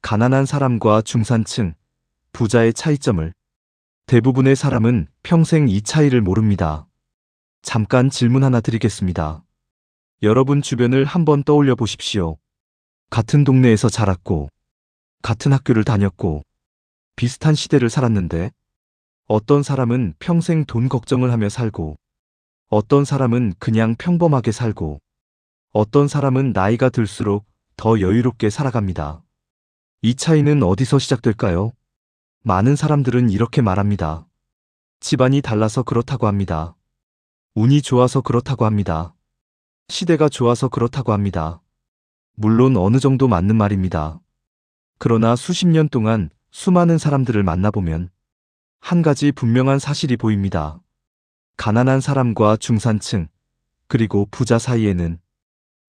가난한 사람과 중산층, 부자의 차이점을. 대부분의 사람은 평생 이 차이를 모릅니다. 잠깐 질문 하나 드리겠습니다. 여러분 주변을 한번 떠올려 보십시오. 같은 동네에서 자랐고, 같은 학교를 다녔고, 비슷한 시대를 살았는데, 어떤 사람은 평생 돈 걱정을 하며 살고, 어떤 사람은 그냥 평범하게 살고, 어떤 사람은 나이가 들수록 더 여유롭게 살아갑니다. 이 차이는 어디서 시작될까요? 많은 사람들은 이렇게 말합니다. 집안이 달라서 그렇다고 합니다. 운이 좋아서 그렇다고 합니다. 시대가 좋아서 그렇다고 합니다. 물론 어느 정도 맞는 말입니다. 그러나 수십 년 동안 수많은 사람들을 만나보면 한 가지 분명한 사실이 보입니다. 가난한 사람과 중산층, 그리고 부자 사이에는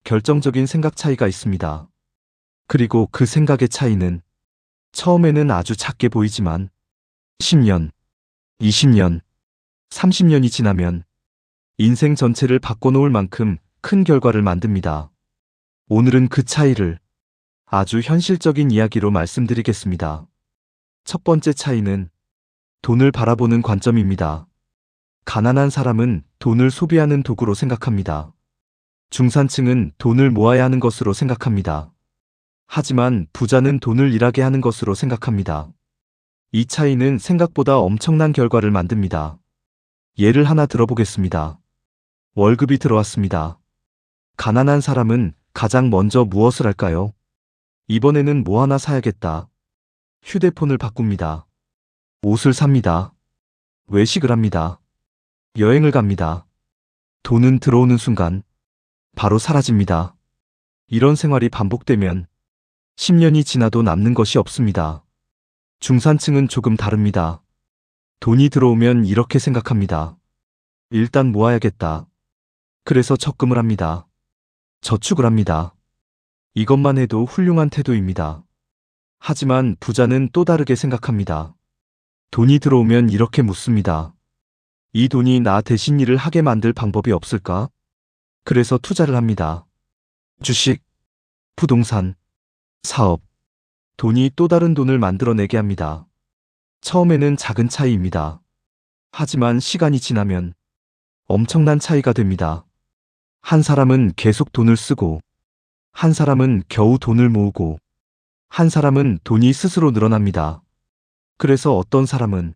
결정적인 생각 차이가 있습니다. 그리고 그 생각의 차이는 처음에는 아주 작게 보이지만 10년, 20년, 30년이 지나면 인생 전체를 바꿔놓을 만큼 큰 결과를 만듭니다. 오늘은 그 차이를 아주 현실적인 이야기로 말씀드리겠습니다. 첫 번째 차이는 돈을 바라보는 관점입니다. 가난한 사람은 돈을 소비하는 도구로 생각합니다. 중산층은 돈을 모아야 하는 것으로 생각합니다. 하지만 부자는 돈을 일하게 하는 것으로 생각합니다. 이 차이는 생각보다 엄청난 결과를 만듭니다. 예를 하나 들어보겠습니다. 월급이 들어왔습니다. 가난한 사람은 가장 먼저 무엇을 할까요? 이번에는 뭐 하나 사야겠다. 휴대폰을 바꿉니다. 옷을 삽니다. 외식을 합니다. 여행을 갑니다. 돈은 들어오는 순간 바로 사라집니다. 이런 생활이 반복되면 10년이 지나도 남는 것이 없습니다. 중산층은 조금 다릅니다. 돈이 들어오면 이렇게 생각합니다. 일단 모아야겠다. 그래서 적금을 합니다. 저축을 합니다. 이것만 해도 훌륭한 태도입니다. 하지만 부자는 또 다르게 생각합니다. 돈이 들어오면 이렇게 묻습니다. 이 돈이 나 대신 일을 하게 만들 방법이 없을까? 그래서 투자를 합니다. 주식, 부동산, 사업. 돈이 또 다른 돈을 만들어내게 합니다. 처음에는 작은 차이입니다. 하지만 시간이 지나면 엄청난 차이가 됩니다. 한 사람은 계속 돈을 쓰고, 한 사람은 겨우 돈을 모으고, 한 사람은 돈이 스스로 늘어납니다. 그래서 어떤 사람은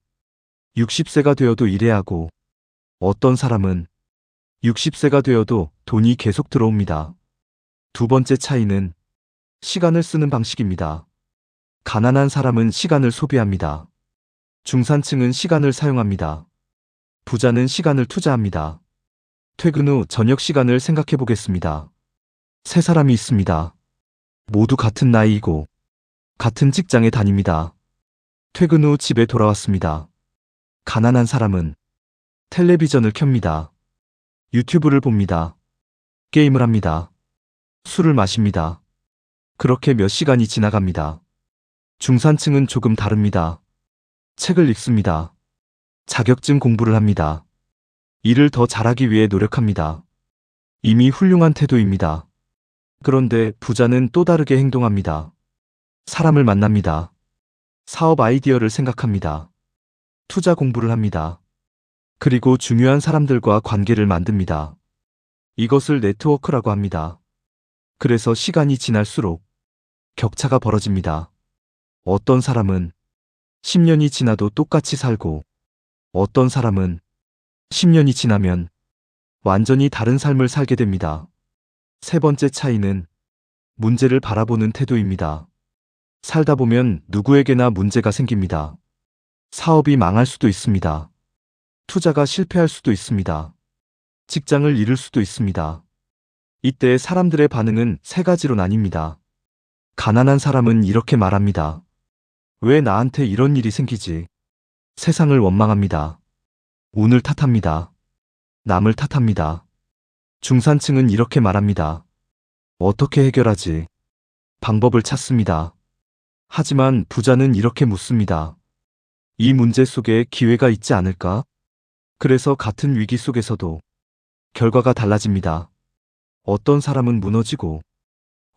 60세가 되어도 일해야 하고, 어떤 사람은 60세가 되어도 돈이 계속 들어옵니다. 두 번째 차이는 시간을 쓰는 방식입니다. 가난한 사람은 시간을 소비합니다. 중산층은 시간을 사용합니다. 부자는 시간을 투자합니다. 퇴근 후 저녁 시간을 생각해 보겠습니다. 세 사람이 있습니다. 모두 같은 나이이고 같은 직장에 다닙니다. 퇴근 후 집에 돌아왔습니다. 가난한 사람은 텔레비전을 켭니다. 유튜브를 봅니다. 게임을 합니다. 술을 마십니다. 그렇게 몇 시간이 지나갑니다. 중산층은 조금 다릅니다. 책을 읽습니다. 자격증 공부를 합니다. 일을 더 잘하기 위해 노력합니다. 이미 훌륭한 태도입니다. 그런데 부자는 또 다르게 행동합니다. 사람을 만납니다. 사업 아이디어를 생각합니다. 투자 공부를 합니다. 그리고 중요한 사람들과 관계를 만듭니다. 이것을 네트워크라고 합니다. 그래서 시간이 지날수록 격차가 벌어집니다. 어떤 사람은 10년이 지나도 똑같이 살고, 어떤 사람은 10년이 지나면 완전히 다른 삶을 살게 됩니다. 세 번째 차이는 문제를 바라보는 태도입니다. 살다 보면 누구에게나 문제가 생깁니다. 사업이 망할 수도 있습니다. 투자가 실패할 수도 있습니다. 직장을 잃을 수도 있습니다. 이때 사람들의 반응은 세 가지로 나뉩니다. 가난한 사람은 이렇게 말합니다. 왜 나한테 이런 일이 생기지? 세상을 원망합니다. 운을 탓합니다. 남을 탓합니다. 중산층은 이렇게 말합니다. 어떻게 해결하지? 방법을 찾습니다. 하지만 부자는 이렇게 묻습니다. 이 문제 속에 기회가 있지 않을까? 그래서 같은 위기 속에서도 결과가 달라집니다. 어떤 사람은 무너지고,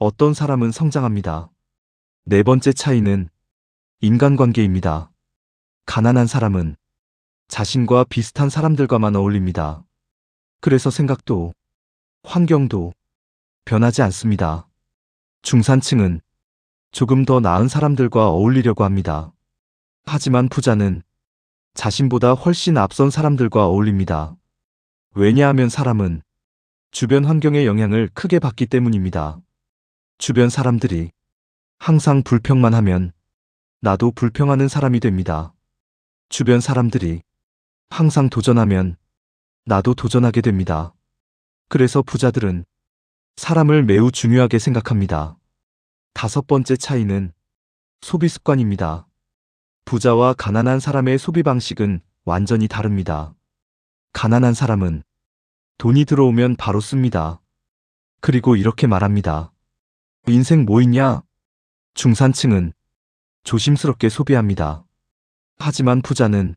어떤 사람은 성장합니다. 네 번째 차이는 인간관계입니다. 가난한 사람은 자신과 비슷한 사람들과만 어울립니다. 그래서 생각도, 환경도 변하지 않습니다. 중산층은 조금 더 나은 사람들과 어울리려고 합니다. 하지만 부자는 자신보다 훨씬 앞선 사람들과 어울립니다. 왜냐하면 사람은 주변 환경의 영향을 크게 받기 때문입니다. 주변 사람들이 항상 불평만 하면 나도 불평하는 사람이 됩니다. 주변 사람들이 항상 도전하면 나도 도전하게 됩니다. 그래서 부자들은 사람을 매우 중요하게 생각합니다. 다섯 번째 차이는 소비 습관입니다. 부자와 가난한 사람의 소비 방식은 완전히 다릅니다. 가난한 사람은 돈이 들어오면 바로 씁니다. 그리고 이렇게 말합니다. 인생 뭐 있냐? 중산층은 조심스럽게 소비합니다. 하지만 부자는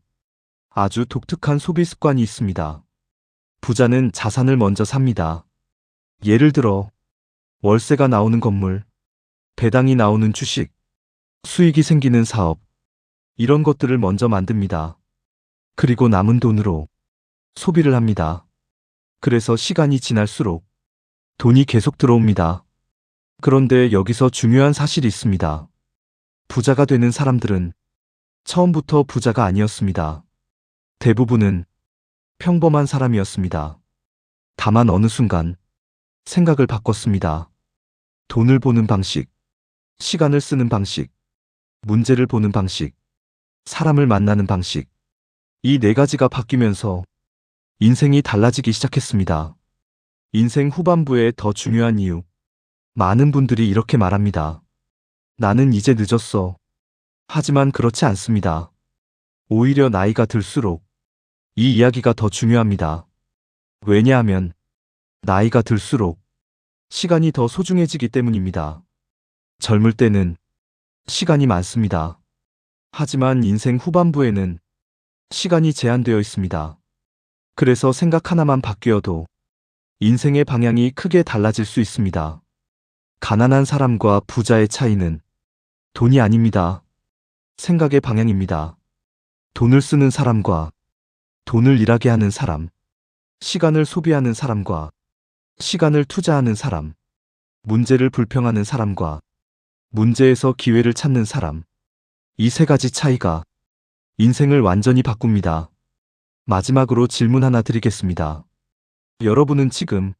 아주 독특한 소비 습관이 있습니다. 부자는 자산을 먼저 삽니다. 예를 들어 월세가 나오는 건물, 배당이 나오는 주식, 수익이 생기는 사업, 이런 것들을 먼저 만듭니다. 그리고 남은 돈으로 소비를 합니다. 그래서 시간이 지날수록 돈이 계속 들어옵니다. 그런데 여기서 중요한 사실이 있습니다. 부자가 되는 사람들은 처음부터 부자가 아니었습니다. 대부분은 평범한 사람이었습니다. 다만 어느 순간 생각을 바꿨습니다. 돈을 보는 방식, 시간을 쓰는 방식, 문제를 보는 방식, 사람을 만나는 방식, 이 네 가지가 바뀌면서 인생이 달라지기 시작했습니다. 인생 후반부에 더 중요한 이유. 많은 분들이 이렇게 말합니다. 나는 이제 늦었어. 하지만 그렇지 않습니다. 오히려 나이가 들수록 이 이야기가 더 중요합니다. 왜냐하면 나이가 들수록 시간이 더 소중해지기 때문입니다. 젊을 때는 시간이 많습니다. 하지만 인생 후반부에는 시간이 제한되어 있습니다. 그래서 생각 하나만 바뀌어도 인생의 방향이 크게 달라질 수 있습니다. 가난한 사람과 부자의 차이는 돈이 아닙니다. 생각의 방향입니다. 돈을 쓰는 사람과 돈을 일하게 하는 사람, 시간을 소비하는 사람과 시간을 투자하는 사람, 문제를 불평하는 사람과 문제에서 기회를 찾는 사람, 이 세 가지 차이가 인생을 완전히 바꿉니다. 마지막으로 질문 하나 드리겠습니다. 여러분은 지금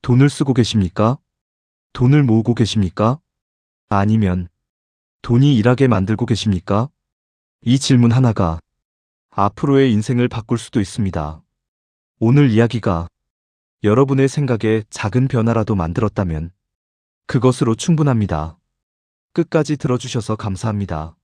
돈을 쓰고 계십니까? 돈을 모으고 계십니까? 아니면 돈이 일하게 만들고 계십니까? 이 질문 하나가 앞으로의 인생을 바꿀 수도 있습니다. 오늘 이야기가 여러분의 생각에 작은 변화라도 만들었다면 그것으로 충분합니다. 끝까지 들어주셔서 감사합니다.